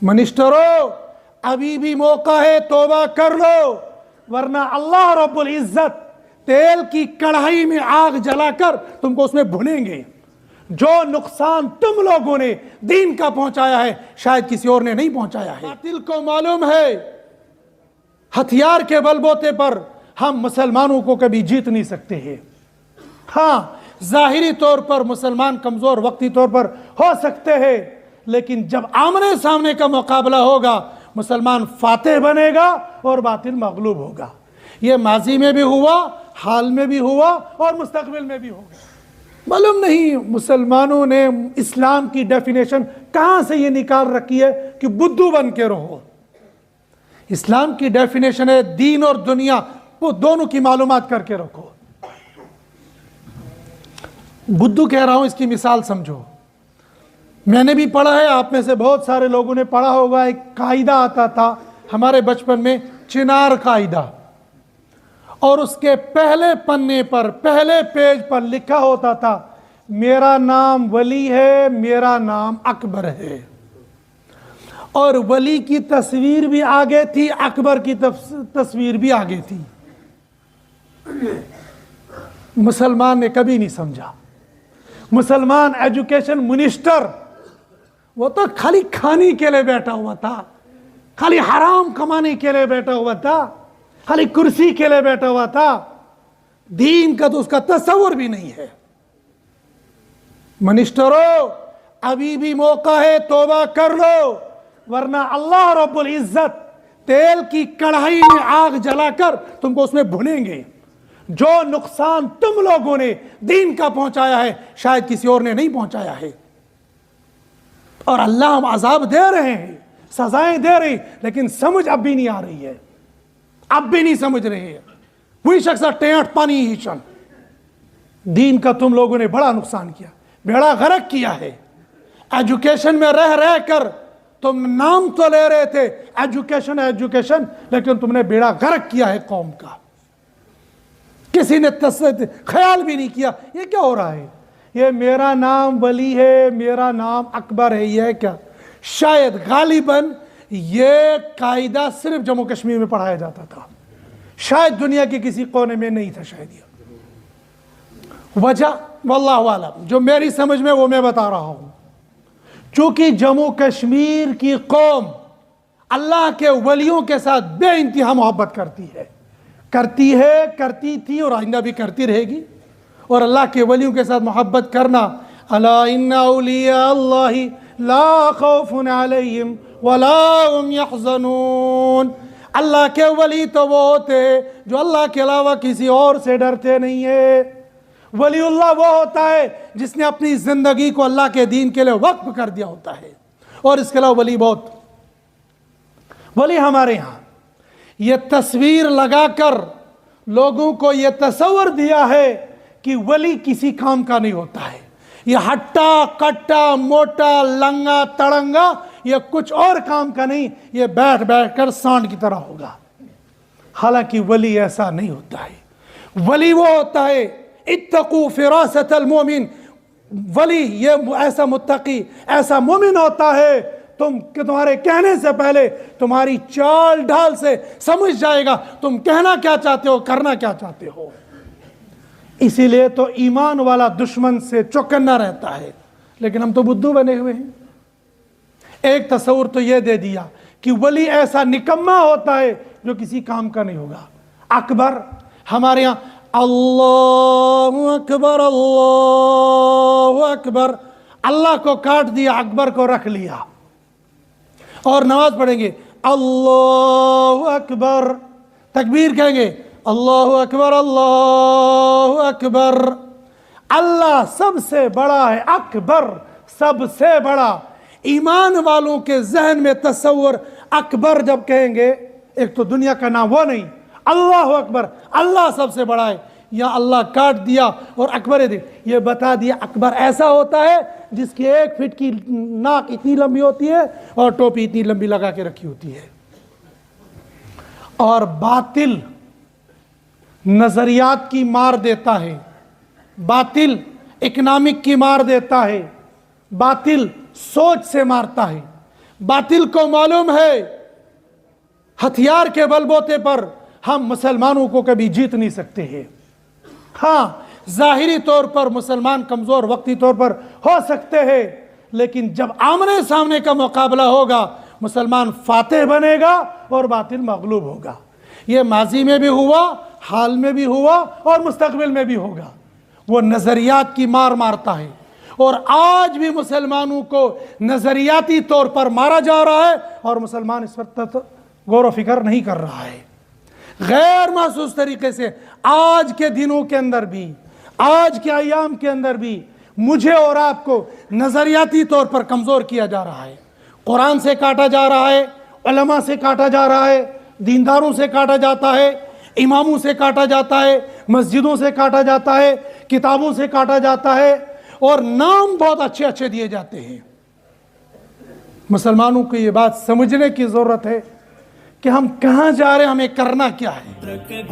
منسٹروں ابھی بھی موقع ہے، توبہ کر لو، ورنہ اللہ رب العزت تیل کی کڑھائی میں آگ جلا کر تم کو اس میں بھونیں گے۔ جو نقصان تم لوگوں نے دین کا پہنچایا ہے شاید کسی اور نے نہیں پہنچایا ہے۔ باطل کو معلوم ہے ہتھیار کے بل بوتے پر ہم مسلمانوں کو کبھی جیت نہیں سکتے ہیں۔ ہاں ظاہری طور پر مسلمان کمزور وقتی طور پر ہو سکتے ہیں، لیکن جب آمنے سامنے کا مقابلہ ہوگا مسلمان فاتح بنے گا اور باطل مغلوب ہوگا۔ یہ ماضی میں بھی ہوا، حال میں بھی ہوا اور مستقبل میں بھی ہوگا۔ معلوم نہیں مسلمانوں نے اسلام کی ڈیفینیشن کہاں سے یہ نکال رکھی ہے کہ بدھو بن کے رہو۔ اسلام کی ڈیفینیشن ہے دین اور دنیا وہ دونوں کی معلومات کر کے رکھو۔ بدھو کہہ رہا ہوں، اس کی مثال سمجھو۔ میں نے بھی پڑھا ہے، آپ میں سے بہت سارے لوگوں نے پڑھا ہوگا، ایک قاعدہ آتا تھا ہمارے بچپن میں، چنار قاعدہ، اور اس کے پہلے پنے پر پہلے پیج پر لکھا ہوتا تھا میرا نام ولی ہے، میرا نام اکبر ہے، اور ولی کی تصویر بھی آگے تھی، اکبر کی تصویر بھی آگے تھی۔ مسلمان نے کبھی نہیں سمجھا۔ مسلمان ایجوکیشن منسٹر وہ تو خالی کھانے کے لیے بیٹھا ہوا تھا، خالی حرام کمانے کے لیے بیٹھا ہوا تھا، خالی کرسی کے لیے بیٹھا ہوا تھا، دین کا تو اس کا تصور بھی نہیں ہے۔ منسٹروں ابھی بھی موقع ہے، توبہ کر لو، ورنہ اللہ رب العزت تیل کی کڑھائی میں آگ جلا کر تم کو اس میں بھونیں گے۔ جو نقصان تم لوگوں نے دین کا پہنچایا ہے شاید کسی اور نے نہیں پہنچایا ہے۔ اور اللہ ہم عذاب دے رہے ہیں، سزائیں دے رہے ہیں، لیکن سمجھ اب بھی نہیں آ رہی ہے، اب بھی نہیں سمجھ رہے ہیں۔ وہی شخص ٹینٹ پانی ہی چن۔ دین کا تم لوگوں نے بڑا نقصان کیا، بیڑا غرق کیا ہے۔ ایجوکیشن میں رہ کر تم نام تو لے رہے تھے ایجوکیشن، لیکن تم نے بیڑا غرق کیا ہے قوم کا۔ کسی نے خیال بھی نہیں کیا یہ کیا ہو رہا ہے، یہ میرا نام ولی ہے، میرا نام اکبر ہے، یہ کیا؟ شاید غالباً یہ قاعدہ صرف جموں کشمیر میں پڑھایا جاتا تھا، شاید دنیا کے کسی کونے میں نہیں تھا شاید یہ وجہ، واللہ عالم۔ جو میری سمجھ میں وہ میں بتا رہا ہوں۔ چونکہ جموں کشمیر کی قوم اللہ کے ولیوں کے ساتھ بے انتہا محبت کرتی تھی اور آئندہ بھی کرتی رہے گی۔ اور اللہ کے ولیوں کے ساتھ محبت کرنا، الا ان اولیاء اللہ لا خوف علیہم ولا هم يحزنون، اللہ کے ولی تو وہ ہوتے ہیں جو اللہ کے علاوہ کسی اور سے ڈرتے نہیں ہے۔ ولی اللہ وہ ہوتا ہے جس نے اپنی زندگی کو اللہ کے دین کے لیے وقف کر دیا ہوتا ہے۔ اور اس کے علاوہ ولی ہمارے ہاں یہ تصویر لگا کر لوگوں کو یہ تصور دیا ہے کہ ولی کسی کام کا نہیں ہوتا ہے، یہ ہٹا کٹا موٹا لنگا تڑنگا یہ کچھ اور کام کا نہیں، یہ بیٹھ کر سانڈ کی طرح ہوگا۔ حالانکہ ولی ایسا نہیں ہوتا ہے۔ ولی وہ ہوتا ہے اتقوا فراست المومن، ولی یہ ایسا متقی ایسا مومن ہوتا ہے کہ تمہارے کہنے سے پہلے تمہاری چال ڈھال سے سمجھ جائے گا تم کہنا کیا چاہتے ہو، کرنا کیا چاہتے ہو۔ اسی لیے تو ایمان والا دشمن سے چوکنا رہتا ہے، لیکن ہم تو بدھو بنے ہوئے ہیں۔ ایک تصور تو یہ دے دیا کہ ولی ایسا نکما ہوتا ہے جو کسی کام کا نہیں ہوگا۔ اکبر ہمارے یہاں اللہ اکبر اللہ اکبر، اللہ کو کاٹ دیا، اکبر کو رکھ لیا۔ اور نماز پڑھیں گے اللہ اکبر، تکبیر کہیں گے اللہ اکبر اللہ اکبر۔ اللہ سب سے بڑا ہے، اکبر سب سے بڑا۔ ایمان والوں کے ذہن میں تصور اکبر جب کہیں گے، ایک تو دنیا کا نام وہ نہیں، اللہ اکبر، اللہ سب سے بڑا ہے، یا اللہ کاٹ دیا اور اکبر یہ بتا دیا اکبر ایسا ہوتا ہے جس کی 1 فٹ کی ناک اتنی لمبی ہوتی ہے اور ٹوپی اتنی لمبی لگا کے رکھی ہوتی ہے۔ اور باطل نظریات کی مار دیتا ہے، باطل اکنامک کی مار دیتا ہے، باطل سوچ سے مارتا ہے، باطل کو معلوم ہے ہتھیار کے بل بوتے پر ہم مسلمانوں کو کبھی جیت نہیں سکتے ہیں. ہاں ظاہری طور پر مسلمان کمزور وقتی طور پر ہو سکتے ہیں، لیکن جب آمنے سامنے کا مقابلہ ہوگا مسلمان فاتح بنے گا اور باطل مغلوب ہوگا. یہ ماضی میں بھی ہوا، حال میں بھی ہوا اور مستقبل میں بھی ہوگا. وہ نظریات کی مار مارتا ہے اور آج بھی مسلمانوں کو نظریاتی طور پر مارا جا رہا ہے اور مسلمان اس وقت غور و فکر نہیں کر رہا ہے. غیر محسوس طریقے سے آج کے دنوں کے اندر بھی، آج کے ایام کے اندر بھی مجھے اور آپ کو نظریاتی طور پر کمزور کیا جا رہا ہے. قرآن سے کاٹا جا رہا ہے، علماء سے کاٹا جا رہا ہے، دینداروں سے کاٹا جاتا ہے، اماموں سے کاٹا جاتا ہے، مسجدوں سے کاٹا جاتا ہے، کتابوں سے کاٹا جاتا ہے اور نام بہت اچھے اچھے دیے جاتے ہیں. مسلمانوں کو یہ بات سمجھنے کی ضرورت ہے کہ ہم کہاں جا رہے ہیں، ہمیں کرنا کیا ہے.